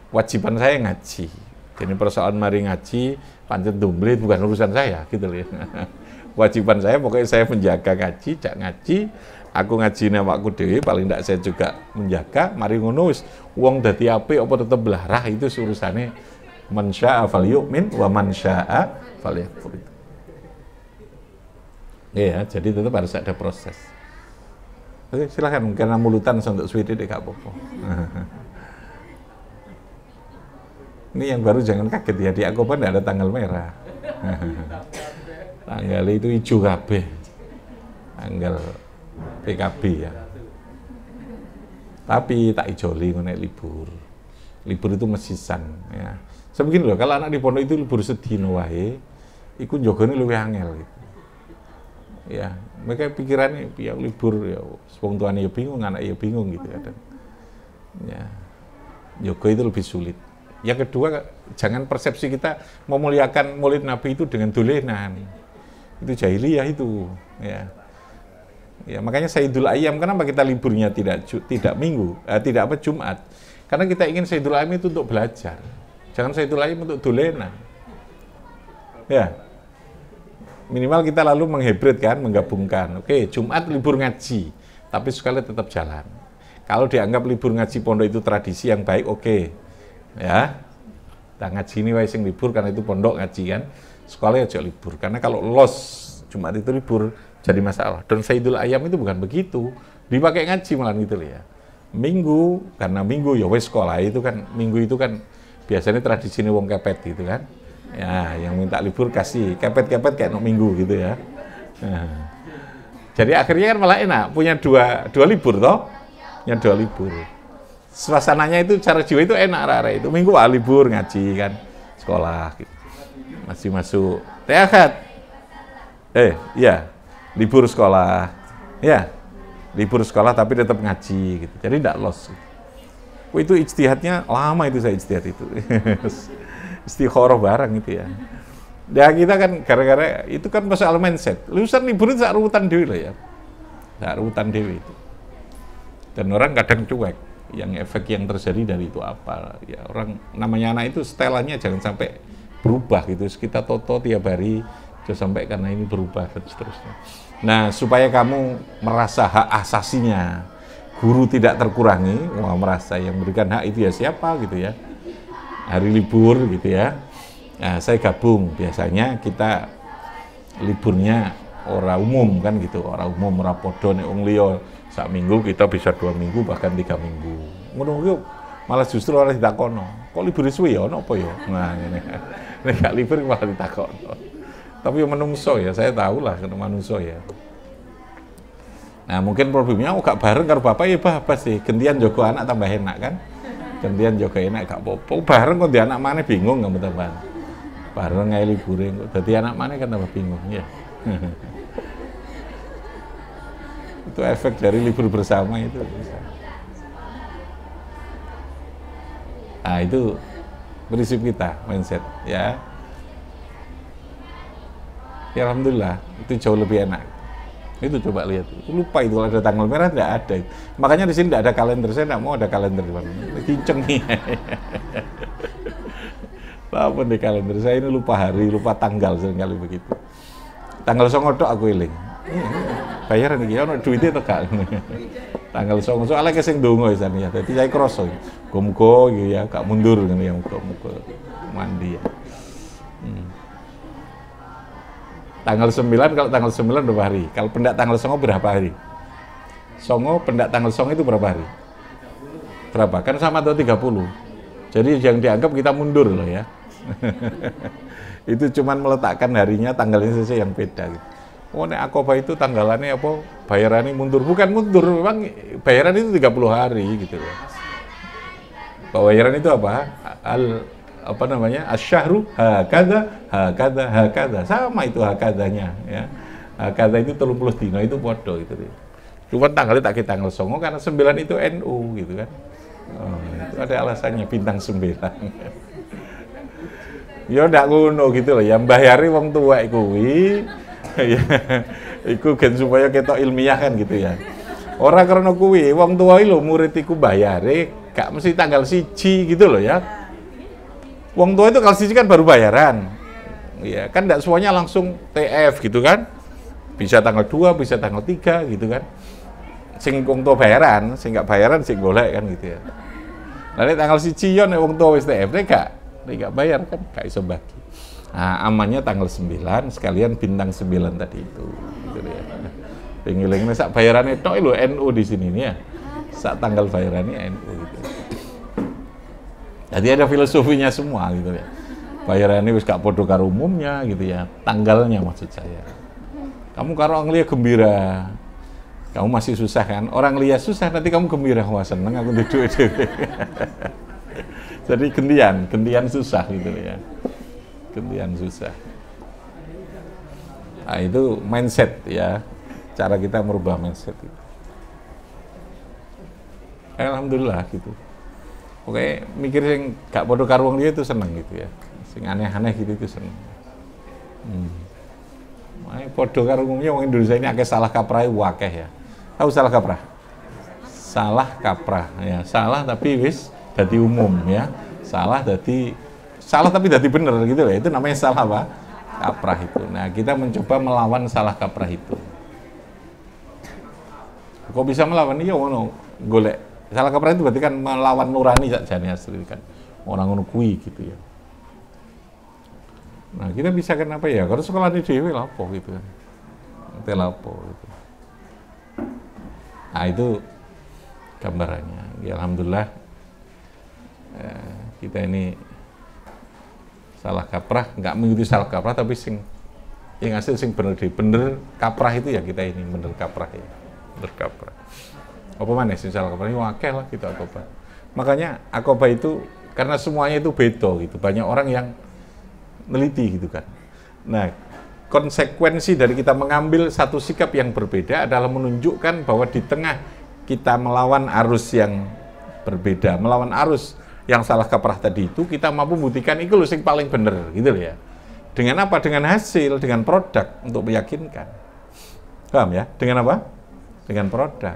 Speaker 1: Wajiban saya ngaji. Jadi persoalan mari ngaji, pancen dumblit bukan urusan saya, gitu loh ya. Wajiban saya pokoknya saya menjaga ngaji, jak ngaji, aku ngajine awakku dhewe, paling ndak saya juga menjaga. Mari ngono wis wong dadi apik apa tetep blarah, itu urusane man syaa falyu'min wa man syaa falyakfur. Ya, jadi tetap harus ada proses. Oke, silakan karena mulutan untuk suwiti deh gak apa-apa. Ini yang baru jangan kaget ya, di Akoba tidak ada tanggal merah. Tanggal itu hijau kabeh. Tanggal PKB ya. Tapi tak ijoli ngono libur. Libur itu mesisan ya. Sebegini loh, kalau anak di pondok itu libur sedino wae, iku njogone luwih angel gitu. Ya, mereka pikirannya ya libur ya, wong tuane ya bingung, anak ya bingung gitu kadang. Ya. Yoga itu lebih sulit. Yang kedua, jangan persepsi kita memuliakan Maulid Nabi itu dengan dolenan. Itu jahiliyah itu, ya. Ya, makanya Sayyidul Ayyam, kenapa kita liburnya tidak minggu, tidak Jumat? Karena kita ingin Sayyidul Ayyam itu untuk belajar. Jangan Sayyidul Ayyam untuk dolenan. Ya. Minimal kita lalu menghibridkan, menggabungkan. Oke, Jumat libur ngaji, tapi sekali tetap jalan. Kalau dianggap libur ngaji pondok itu tradisi yang baik, oke. Ya. Nah, ngaji ini wae sing libur karena itu pondok ngaji kan. Sekolah aja libur. Karena kalau los Jumat itu libur jadi masalah. Dan Sayyidul Ayyam itu bukan begitu. Dipakai ngaji malah gitu ya. Minggu, karena minggu ya wes sekolah itu kan, minggu itu kan biasanya tradisi ini wong kepet gitu kan. Ya, yang minta libur kasih kepet-kepet kayak no minggu gitu ya. Nah, Jadi akhirnya kan malah enak, punya dua libur toh, punya 2 libur. Suasananya itu cara jiwa itu enak rara itu. Minggu libur ngaji kan, sekolah gitu. Masih masuk teakat. Iya, libur sekolah. Ya, libur sekolah tapi tetap ngaji gitu. Jadi tidak los. Itu ijtihadnya lama itu saya ijtihad itu. Istikharah bareng itu ya. Ya kita kan gara-gara itu kan masalah mindset. Lulusan libur itu sak ruwetan dhewe lah ya. Sak ruwetan dhewe itu. Dan orang kadang cuek. Yang efek yang terjadi dari itu apa? Ya orang namanya anak itu setelannya jangan sampai berubah gitu. Kita toto tiap hari jangan sampai karena ini berubah dan seterusnya. Nah, supaya kamu merasa hak asasinya guru tidak terkurangi, merasa yang memberikan hak itu ya siapa gitu ya. Hari libur gitu ya. Nah, saya gabung, biasanya kita liburnya ora umum kan gitu, ora umum, ora podo nek wong liya sak minggu kita bisa 2 minggu bahkan 3 minggu. Ngono ku malah justru ora ditakono. Kok libur suwe ya ono apa ya? Nah, ngene. Nek gak libur malah ditakono. Tapi yo menungso ya, saya tahu lah kena menungso ya. Nah, mungkin problemnya gak bareng karo bapak ya bapak sih, gantian jogo anak tambah enak kan? Gantian jogo enak gak apa-apa. Bareng kok di anak mana bingung kamu teman. Bareng ngai liburin kok dadi anak mana kan tambah bingung ya. Itu efek dari libur bersama itu. Nah, itu prinsip kita, mindset ya. Ya alhamdulillah, itu jauh lebih enak. Itu coba lihat. Lupa itu kalau ada tanggal merah tidak ada. Makanya di sini tidak ada kalender. Saya tidak mau ada kalender di mana. Kinceng nih. Apa di kalender saya ini lupa hari, lupa tanggal seringkali begitu. Tanggal 9 tok aku eling. Bayaran iki ono duite to gak. Tanggal 9 soalnya kesing donga isan ya. Dadi saya kroso. Muga-muga iki ya gak mundur ngene ya muga-muga mandi ya. Tanggal 9 kalau tanggal 9 berapa hari? Kalau pendak tanggal 9 berapa hari? Songo pendak tanggal 9 itu berapa hari? Berapa? Kan sama atau 30. Jadi yang dianggap kita mundur loh ya. Itu cuman meletakkan harinya, tanggalnya saja yang beda gitu. Oh, nek akobah itu tanggalannya apa? Bayarannya mundur. Bukan mundur, memang bayaran itu 30 hari gitu ya. Bayaran itu apa? Apa namanya? Asyahru hakada. Sama itu hakadanya ya. Hakada itu 30 dino itu podo gitu ya. Cuma tanggalnya tak kita tanggal 9 karena 9 itu NU gitu kan. Oh, itu ada alasannya bintang 9. Ya ndak ngono gitu loh, ya mbayari wong tuwek kuwi. Ya iku gen supaya ketok ilmiah kan gitu ya. Ora karena kuwi wong tuwa iki lho murid iku bayare gak mesti tanggal 1 gitu loh ya. Wong tua itu kalau 1 kan baru bayaran. Ya, kan ndak semuanya langsung TF gitu kan. Bisa tanggal 2, bisa tanggal 3 gitu kan. Sing wong tua bayaran, sing gak bayaran sing golek kan gitu ya. Lah tanggal 1 yo nek wong tua wis TF gak bayar kan gak iso bagi. Nah, amannya tanggal 9 sekalian bintang 9 tadi itu gitu ya. Pengiling sak bayarane tok lho NU di sini nih ya. Sak tanggal bayarannya NU gitu. Jadi ada filosofinya semua gitu ya. Bayarannya wis gak podo karo umumnya gitu ya. Tanggalnya maksud saya. Kamu karo orang liya gembira. Kamu masih susah kan? Orang liya susah nanti kamu gembira. Wah seneng aku duduk itu. Jadi gantian susah gitu ya. Gantian susah. Nah, itu mindset ya. Cara kita merubah mindset itu. Alhamdulillah gitu. Oke, mikir yang gak podo karo wong liya itu seneng gitu ya. Sing aneh-aneh gitu itu seneng. Podo karo umumnya wong Indonesia ini akeh salah kaprah akeh ya. Tahu salah kaprah? Salah kaprah ya, salah tapi wis dadi umum ya. Salah tapi dadi bener gitu ya. Itu namanya salah apa? Kaprah itu. Nah, kita mencoba melawan salah kaprah itu. Kok bisa melawan? Iya ngono, golek. Salah kaprah itu berarti kan melawan nurani sakjane asli kan. Orang ngono kuwi gitu ya. Nah, kita bisa kan apa ya? Kalau sekolah di dhewe lapo gitu kan. Nanti lapo gitu. Nah, itu gambarannya. Ya, alhamdulillah kita ini salah kaprah, nggak mengikuti salah kaprah tapi sing Yang hasil sing bener kaprah itu ya kita ini bener kaprah ya. Bener kaprah. Apa mana sing salah kaprah ini akeh lah kita akobah. Makanya akobah itu karena semuanya itu beda gitu. Banyak orang yang neliti gitu kan. Nah, konsekuensi dari kita mengambil satu sikap yang berbeda adalah menunjukkan bahwa di tengah kita melawan arus yang berbeda, melawan arus yang salah kaprah tadi itu, kita mampu membuktikan itu yang paling benar gitu loh ya. Dengan apa? Dengan hasil, dengan produk untuk meyakinkan. Paham ya? Dengan apa? Dengan produk.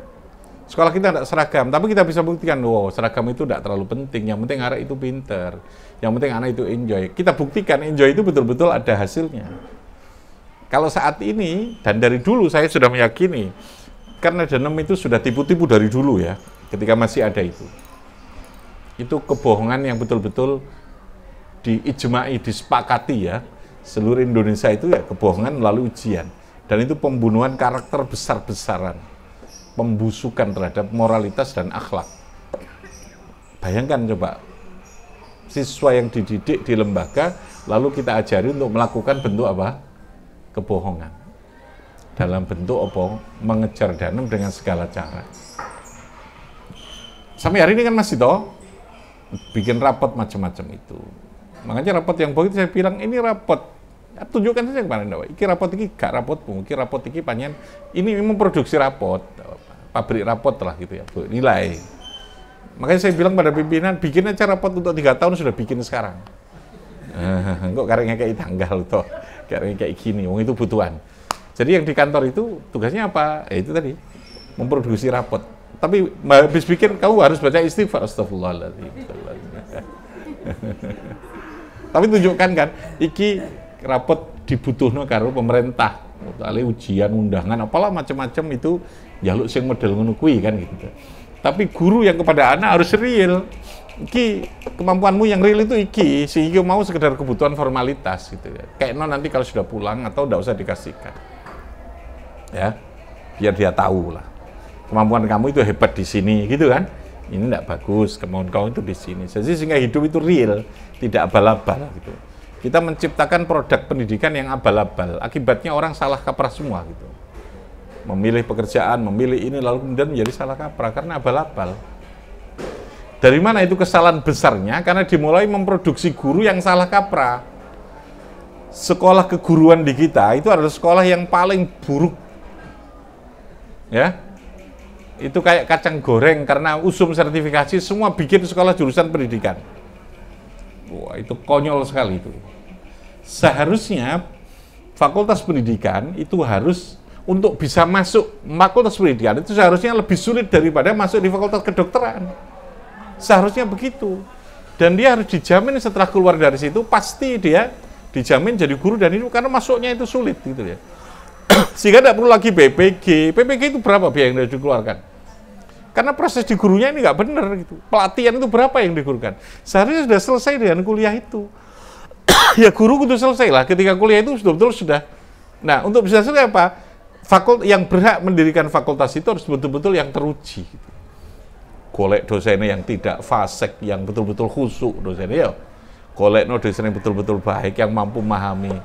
Speaker 1: Sekolah kita tidak seragam, tapi kita bisa buktikan, wow, seragam itu tidak terlalu penting. Yang penting anak itu pinter, yang penting anak itu enjoy. Kita buktikan enjoy itu betul-betul ada hasilnya. Kalau saat ini, dan dari dulu saya sudah meyakini, karena Danem itu sudah tipu-tipu dari dulu ya, ketika masih ada itu. Itu kebohongan yang betul-betul diijma'i, disepakati ya. Seluruh Indonesia itu ya kebohongan melalui ujian. Dan itu pembunuhan karakter besar-besaran. Pembusukan terhadap moralitas dan akhlak. Bayangkan coba, siswa yang dididik di lembaga, lalu kita ajari untuk melakukan bentuk apa? Kebohongan. Dalam bentuk apa? Mengejar Danem dengan segala cara. Sampai hari ini kan masih toh bikin rapot macam-macam itu. Makanya rapot yang begitu saya bilang, ini rapot. Ya, tunjukkan saja kemarin, iki rapot iki gak rapotmu, iki rapot iki panjen ini memproduksi rapot, pabrik rapot lah gitu ya, nilai. Makanya saya bilang pada pimpinan, bikin aja rapot untuk 3 tahun sudah bikin sekarang. Kok karena kayak tanggal toh, kayak gini, wong itu butuhan. Jadi yang di kantor itu tugasnya apa? Itu tadi, memproduksi rapot. Tapi habis bikin kamu harus baca istighfar, astagfirullahaladzim. Tapi tunjukkan kan, iki rapot dibutuhno karo pemerintah, kali ujian, undangan, apalah macam-macam itu jaluk sing model ngono kuwi kan gitu. Tapi guru yang kepada anak harus real. Iki kemampuanmu yang real itu iki, si iki mau sekedar kebutuhan formalitas gitu ya. Kayak nanti kalau sudah pulang atau enggak usah dikasihkan. Ya. Biar dia tahu lah. Kemampuan kamu itu hebat di sini gitu kan. Ini enggak bagus, kemampuan kamu itu di sini. Jadi sehingga hidup itu real, tidak abal-abal gitu. Kita menciptakan produk pendidikan yang abal-abal. Akibatnya orang salah kaprah semua gitu. Memilih pekerjaan, memilih ini lalu kemudian menjadi salah kaprah karena abal-abal. Dari mana itu kesalahan besarnya? Karena dimulai memproduksi guru yang salah kaprah. Sekolah keguruan di kita itu adalah sekolah yang paling buruk. Ya. Itu kayak kacang goreng karena usum sertifikasi semua bikin sekolah jurusan pendidikan. Wah, itu konyol sekali itu. Seharusnya fakultas pendidikan itu harus untuk bisa masuk fakultas pendidikan itu seharusnya lebih sulit daripada masuk di fakultas kedokteran. Seharusnya begitu. Dan dia harus dijamin setelah keluar dari situ pasti dia dijamin jadi guru dan itu karena masuknya itu sulit gitu ya. Sehingga tidak perlu lagi PPG. PPG itu berapa biaya yang harus dikeluarkan? Karena proses di gurunya ini nggak benar gitu. Pelatihan itu berapa yang digurukan? Seharusnya sudah selesai dengan kuliah itu. Ya guru itu selesai lah. Ketika kuliah itu betul-betul sudah. Nah untuk bisa selesai apa? Yang berhak mendirikan fakultas itu harus betul-betul yang teruji. Gitu. Golek dosennya yang tidak fasik, yang betul-betul khusyuk dosennya ya. Golek dosen yang betul-betul baik, yang mampu memahami.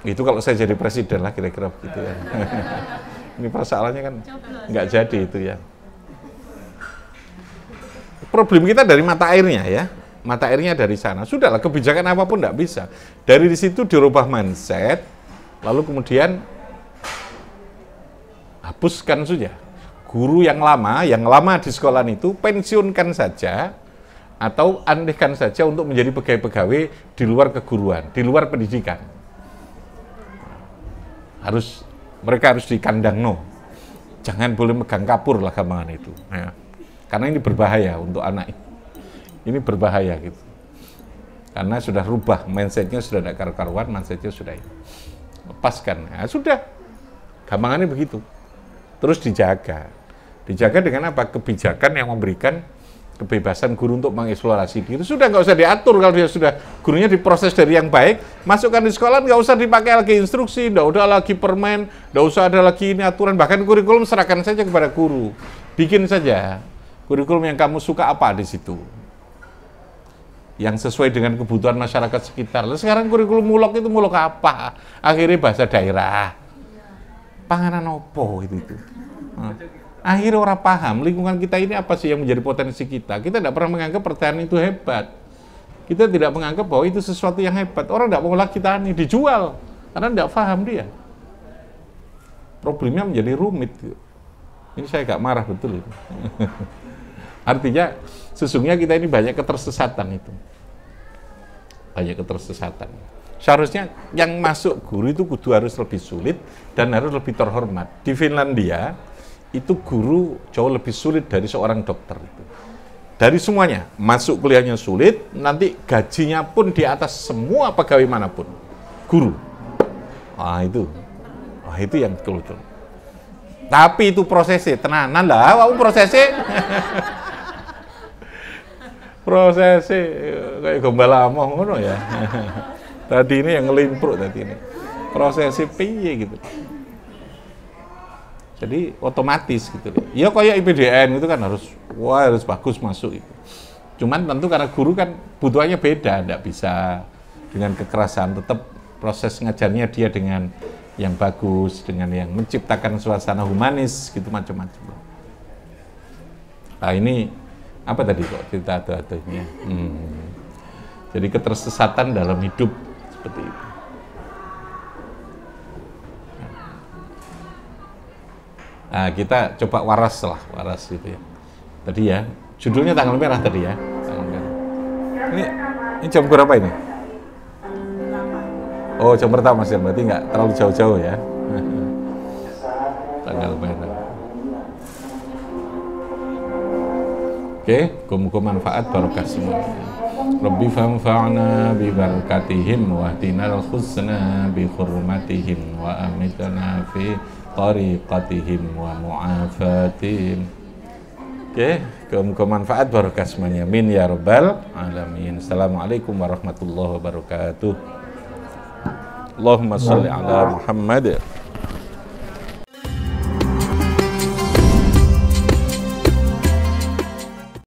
Speaker 1: Itu kalau saya jadi presiden lah kira-kira begitu ya. Ini persoalannya kan nggak jadi itu ya. Problem kita dari mata airnya ya, mata airnya dari sana. Sudahlah kebijakan apapun tidak bisa. Dari situ dirubah mindset, lalu kemudian hapuskan saja. Guru yang lama di sekolah itu pensiunkan saja atau alihkan saja untuk menjadi pegawai-pegawai di luar keguruan, di luar pendidikan. Mereka harus dikandang jangan boleh megang kapur lah gampangan itu. Ya. Karena ini berbahaya untuk anak. Ini berbahaya gitu. Karena sudah rubah mindsetnya sudah tidak karu-karuan, mindsetnya sudah ini. Lepaskan. Nah, sudah. Gampangannya begitu. Terus dijaga. Dijaga dengan apa? Kebijakan yang memberikan kebebasan guru untuk mengeksplorasi diri. Sudah nggak usah diatur kalau dia sudah gurunya diproses dari yang baik, masukkan di sekolah nggak usah dipakai lagi instruksi, nggak usah lagi permen, nggak usah ada lagi ini aturan, bahkan kurikulum serahkan saja kepada guru. Bikin saja kurikulum yang kamu suka apa di situ. yang sesuai dengan kebutuhan masyarakat sekitar. Lalu sekarang kurikulum mulok itu mulok apa? Akhirnya bahasa daerah. Panganan opo itu. Akhirnya orang paham lingkungan kita ini apa sih yang menjadi potensi kita. Kita tidak pernah menganggap pertanian itu hebat. Kita tidak menganggap bahwa itu sesuatu yang hebat. Orang tidak mau lagi tani, dijual karena tidak paham dia. Problemnya menjadi rumit. Ini saya agak marah betul itu. Artinya sesungguhnya kita ini banyak ketersesatan itu. Banyak ketersesatan. Seharusnya yang masuk guru itu kudu harus lebih sulit dan harus lebih terhormat. Di Finlandia itu guru jauh lebih sulit dari seorang dokter itu. Dari semuanya, masuk kuliahnya sulit, nanti gajinya pun di atas semua pegawai manapun. Guru. Itu yang betul-betul. Tapi itu prosesnya, tenanan lah, prosesnya. Prosesnya kayak gombal among ngono ya. Tadi ini yang ngelimpruk tadi ini. Prosesnya piye gitu. Jadi otomatis gitu loh. Ya kayak IPDN itu kan harus bagus masuk itu. Cuman tentu karena guru kan butuhannya beda, enggak bisa dengan kekerasan, tetap proses ngajarnya dia dengan yang bagus, dengan yang menciptakan suasana humanis gitu macam-macam. Nah ini apa tadi kok cerita adu-adunya? Jadi ketersesatan dalam hidup seperti itu. Nah, kita coba waras gitu ya. Tadi ya, judulnya tanggal merah tadi ya. Tanggal merah. Ini jam berapa ini? Oh, jam pertama sih, berarti nggak terlalu jauh-jauh ya. Tanggal merah. Oke, muga-muga manfaat barokah semua. Rabbi fanfa'na bi barakatihim wa hdinal husna bi hurmatihim wa amitna fi tariqatihim wa mu'afatihim. Oke, muga manfaat barokah semuanya. Amin ya rabbal alamin. Assalamualaikum warahmatullahi wabarakatuh. Allahumma shalli ala Muhammad.